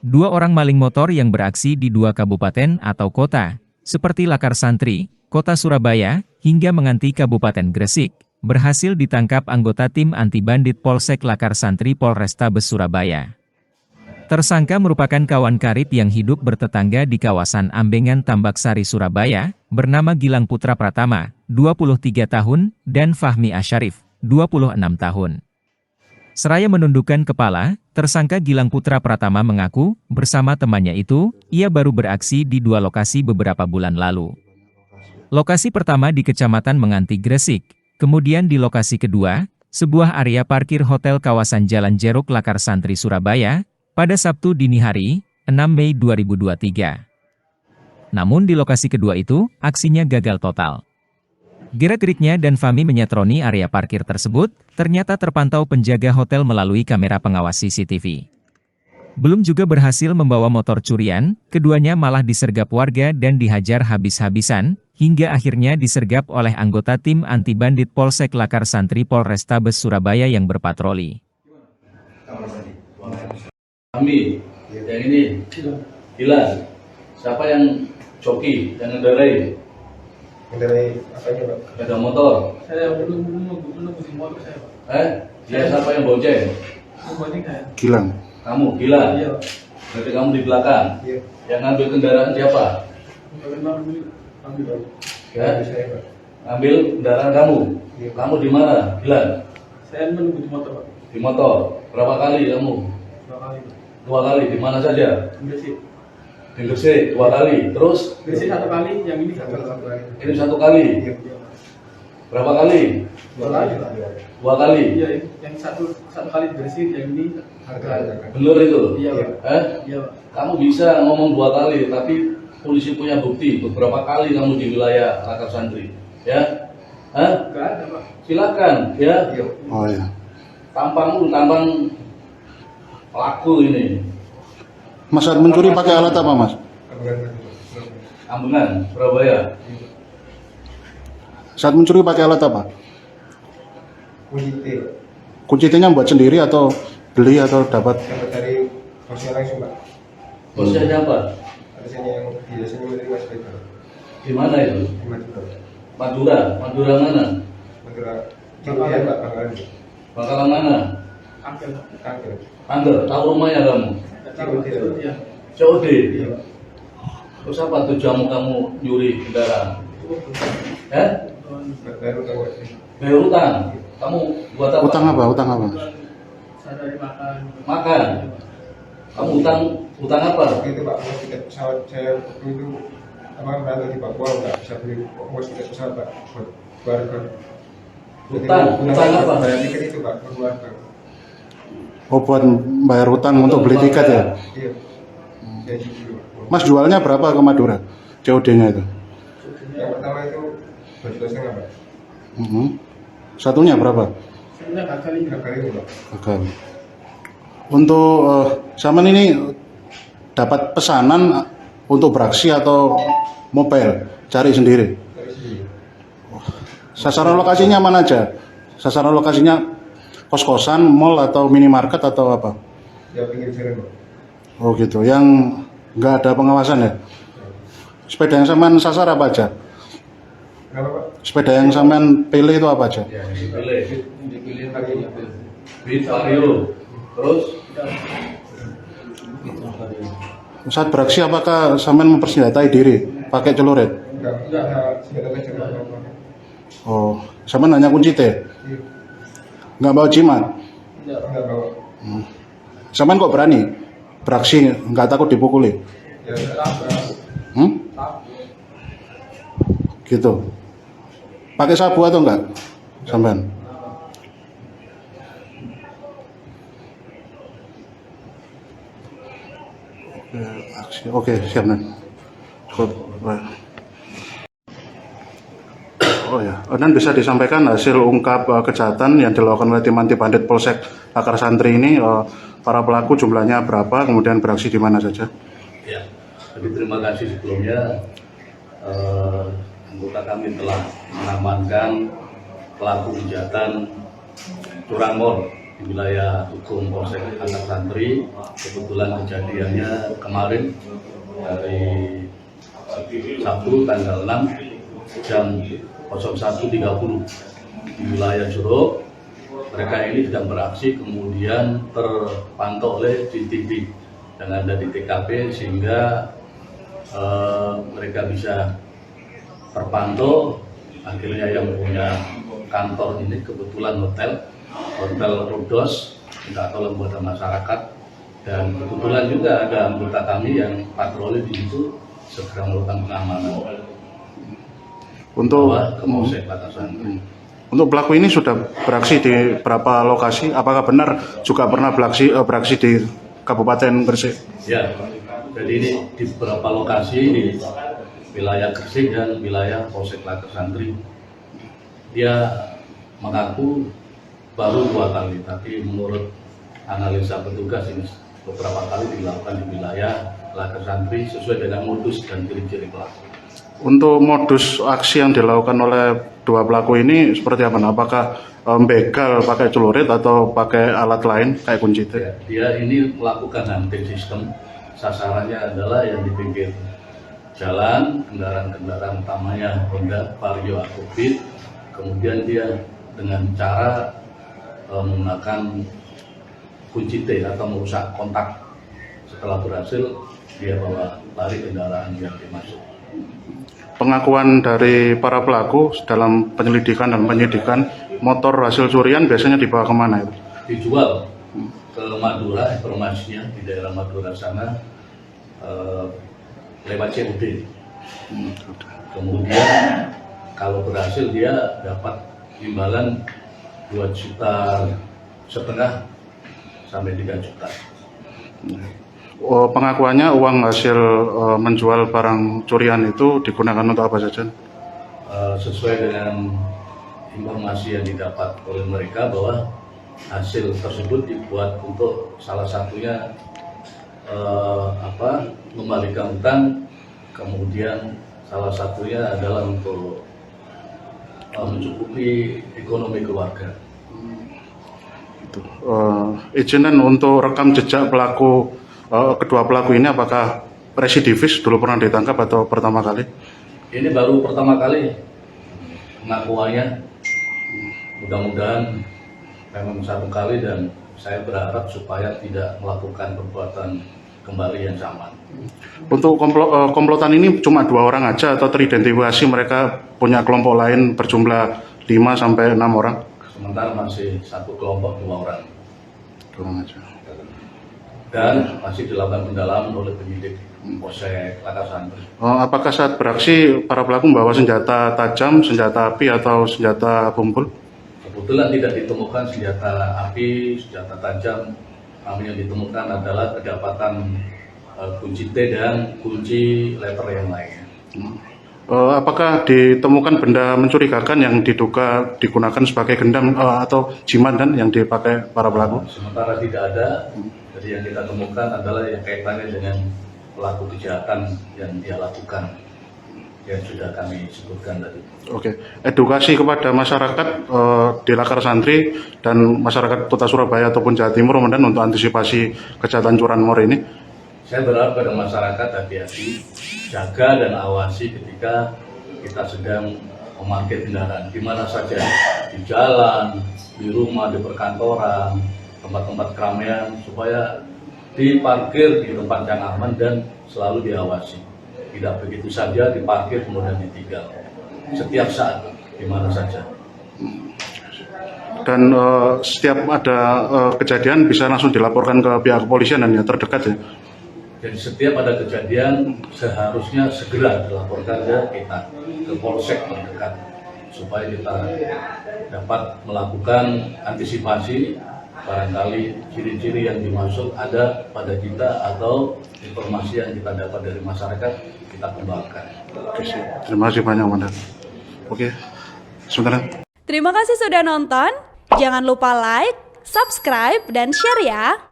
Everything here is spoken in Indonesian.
Dua orang maling motor yang beraksi di dua kabupaten atau kota, seperti Lakar Santri, Kota Surabaya, hingga Menganti Kabupaten Gresik, berhasil ditangkap anggota tim anti-bandit Polsek Lakar Santri Polrestabes Surabaya. Tersangka merupakan kawan karib yang hidup bertetangga di kawasan Ambengan Tambaksari, Surabaya, bernama Gilang Putra Pratama, 23 tahun, dan Fahmi Asyarif, 26 tahun. Seraya menundukkan kepala, tersangka Gilang Putra Pratama mengaku, bersama temannya itu, ia baru beraksi di dua lokasi beberapa bulan lalu. Lokasi pertama di Kecamatan Menganti Gresik, kemudian di lokasi kedua, sebuah area parkir hotel kawasan Jalan Jeruk Lakar Santri Surabaya, pada Sabtu dini hari, 6 Mei 2023. Namun di lokasi kedua itu, aksinya gagal total. Gerak-geriknya dan Fahmi menyatroni area parkir tersebut, ternyata terpantau penjaga hotel melalui kamera pengawas CCTV. Belum juga berhasil membawa motor curian, keduanya malah disergap warga dan dihajar habis-habisan, hingga akhirnya disergap oleh anggota tim anti-bandit Polsek Lakar Santri Polrestabes Surabaya yang berpatroli. Kami, yang ini, Gila. Siapa yang joki, yang ngendarai? Mengenai apanya, Pak? Sepeda motor. Saya belum di motor saya, Pak. Dia siapa yang bonceng? Bonceng saya. Gilang. Kamu, Gila. Iya. Berarti kamu di belakang. Iya. Yang ngambil kendaraan siapa? Ambil. Ya, Saya, Pak. ngambil kendaraan kamu. Iya. Kamu di mana, Gilang? Saya menunggu di motor, Pak. Di motor. Berapa kali kamu? 2 kali, Pak. 2 kali. Di mana saja? Gresik. Di Gresik 2 kali. Terus? Gresik 1 kali, yang ini Satu kali. Ini 1 kali. Iya. Berapa kali? 2 kali, Pak. 2 kali. Iya, yang satu kali di Gresik, yang ini Harga. Bener itu? Iya, Pak. Iya, Pak. Kamu bisa ngomong 2 kali, tapi polisi punya bukti beberapa kali kamu di wilayah Lakar Santri, ya? Enggak ada, Pak. Silakan, ya. Iya. Oh ya. Tampangmu tampang pelaku ini. Mas saat mencuri pakai alat apa, Mas? Ambengan, Surabaya. Saat mencuri pakai alat apa? Kunci T. Kunci T-nya buat sendiri atau beli atau dapat? Dapat dari bosnya langsung, Pak. Bosnya siapa? Ada sini yang biasanya menerima sepeda. Di mana itu? Di Madura. Madura. Madura mana? Madura. Cilihan, Pak. Bangkalan. Bangkalan mana? Angkel, Pak. Angkel. Angger. Tahu rumahnya kamu? Enggak tahu, Pak. Iya. COD. Iya, Pak. Terus apa tujuanmu kamu nyuri kendaraan? Baru tahu. Bayar utang. Kamu buat apa? Utang apa? Utang apa? Saya dari makan. Makan. Kamu utang apa? Waktu itu, Pak, ongkos tiket pesawat saya waktu itu berada di Papua, nggak bisa beli ongkos tiket pesawat, Pak, buat keluarga. Utang apa? Bayar tiket itu, Pak, buat keluarga. Oh, buat bayar utang untuk beli tiket ya? Iya. Jadi dulu, Pak. Mas jualnya berapa ke Madura? COD-nya itu? Yang pertama itu 2,5 juta, Pak. Satunya berapa? Sebenarnya gagal ini. 3 kali itu, Pak. Gagal. Untuk Saman ini dapat pesanan untuk beraksi atau mobile? Cari sendiri? Dari sini. Sasaran lokasinya mana aja? Sasaran lokasinya kos-kosan, mall atau minimarket atau apa? Ya, pinggir jalan, Pak. Oh gitu, yang nggak ada pengawasan ya? Sepeda yang Saman sasar apa aja? Kenapa, Pak? Sepeda yang Saman pilih itu apa aja? Ya, dipilih. Dipilih lagi. Beat Vario. Terus? Saat beraksi apakah Saman mempersenjatai diri pakai celurit? Enggak ada senjata tajam apa-apa. Oh, Saman hanya kunci T? Iya. Nggak bawa jimat? Enggak bawa. Saman kok berani beraksi, nggak takut dipukuli? Ya, enggak. Gitu. Pakai sabu atau enggak? Sampean? Oke, siap nih. Oh ya, dan bisa disampaikan hasil ungkap kejahatan yang dilakukan oleh tim anti bandit Polsek Lakar Santri ini, para pelaku jumlahnya berapa, kemudian beraksi di mana saja? Ya, tapi terima kasih sebelumnya. Anggota kami telah mengamankan pelaku kejahatan Curanmor di wilayah hukum Polsek Lakar Santri. Kebetulan kejadiannya kemarin dari Sabtu tanggal 6 jam 01.30 di wilayah Juro. Mereka ini sedang beraksi, kemudian terpantau oleh CCTV yang ada di TKP sehingga mereka bisa terpantau. Akhirnya yang punya kantor ini kebetulan Hotel Rodos minta tolong kepada masyarakat, dan kebetulan juga ada anggota kami yang patroli di situ segera melakukan pengamanan Untuk ke Polsek Lakar Santri. Untuk pelaku ini sudah beraksi di berapa lokasi? Apakah benar juga pernah beraksi di Kabupaten Gresik? Ya, jadi ini di beberapa lokasi di wilayah Gresik dan wilayah Polsek Lakar Santri. Dia mengaku baru 2 kali, tapi menurut analisa petugas ini beberapa kali dilakukan di wilayah Lakar Santri sesuai dengan modus dan ciri-ciri pelaku. Untuk modus aksi yang dilakukan oleh 2 pelaku ini seperti apa? Apakah begal pakai celurit atau pakai alat lain kayak kunci T? Ya, dia ini melakukan hunting sistem. Sasarannya adalah yang di pinggir jalan, kendaraan-kendaraan utamanya Honda Vario atau Beat. Kemudian dia dengan cara menggunakan kunci T atau merusak kontak. Setelah berhasil, dia bawa lari kendaraan yang dimaksud. Pengakuan dari para pelaku dalam penyelidikan dan penyidikan, motor hasil curian biasanya dibawa kemana itu? Dijual ke Madura, informasinya di daerah Madura sana lewat COD. Kemudian kalau berhasil dia dapat imbalan 2,5 juta sampai 3 juta. Pengakuannya uang hasil menjual barang curian itu digunakan untuk apa saja? Sesuai dengan informasi yang didapat oleh mereka bahwa hasil tersebut dibuat untuk salah satunya mengembalikan hutang, kemudian salah satunya adalah untuk mencukupi ekonomi keluarga. Izinan untuk rekam jejak pelaku kedua pelaku ini, apakah residivis dulu pernah ditangkap atau pertama kali? Ini baru pertama kali pengakuannya. Mudah-mudahan memang 1 kali, dan saya berharap supaya tidak melakukan perbuatan kembali yang sama. Untuk komplotan ini cuma 2 orang aja atau teridentifikasi mereka punya kelompok lain berjumlah 5 sampai 6 orang? Sementara masih 1 kelompok 2 orang. 2 orang aja. Dan masih dilakukan pendalaman oleh penyidik Polsek Lakar Santri. Apakah saat beraksi para pelaku membawa senjata tajam, senjata api atau senjata tumpul? Kebetulan tidak ditemukan senjata api, senjata tajam. Namun yang ditemukan adalah kedapatan kunci T dan kunci letter yang lainnya. Apakah ditemukan benda mencurigakan yang diduga digunakan sebagai gendam atau jimat dan yang dipakai para pelaku? Sementara tidak ada. Jadi yang kita temukan adalah yang kaitannya dengan pelaku kejahatan yang dia lakukan, yang sudah kami sebutkan tadi. Oke, edukasi kepada masyarakat di Lakar Santri dan masyarakat Kota Surabaya ataupun Jawa Timur kemudian untuk antisipasi kejahatan curanmor ini. Saya berharap pada masyarakat hati-hati, jaga dan awasi ketika kita sedang memarkir kendaraan di mana saja, di jalan, di rumah, di perkantoran, tempat-tempat keramaian, supaya diparkir di tempat yang aman dan selalu diawasi. Tidak begitu saja diparkir kemudian ditinggal. Setiap saat, di mana saja. Dan setiap ada kejadian bisa langsung dilaporkan ke pihak kepolisian dan yang terdekat ya. Jadi setiap ada kejadian seharusnya segera dilaporkan ke kita, ke polsek terdekat, supaya kita dapat melakukan antisipasi. Barangkali ciri-ciri yang dimaksud ada pada kita atau informasi yang kita dapat dari masyarakat kita kembangkan. Oke, terima kasih banyak, Komandan. Oke, sebentar. Terima kasih sudah nonton. Jangan lupa like, subscribe, dan share ya.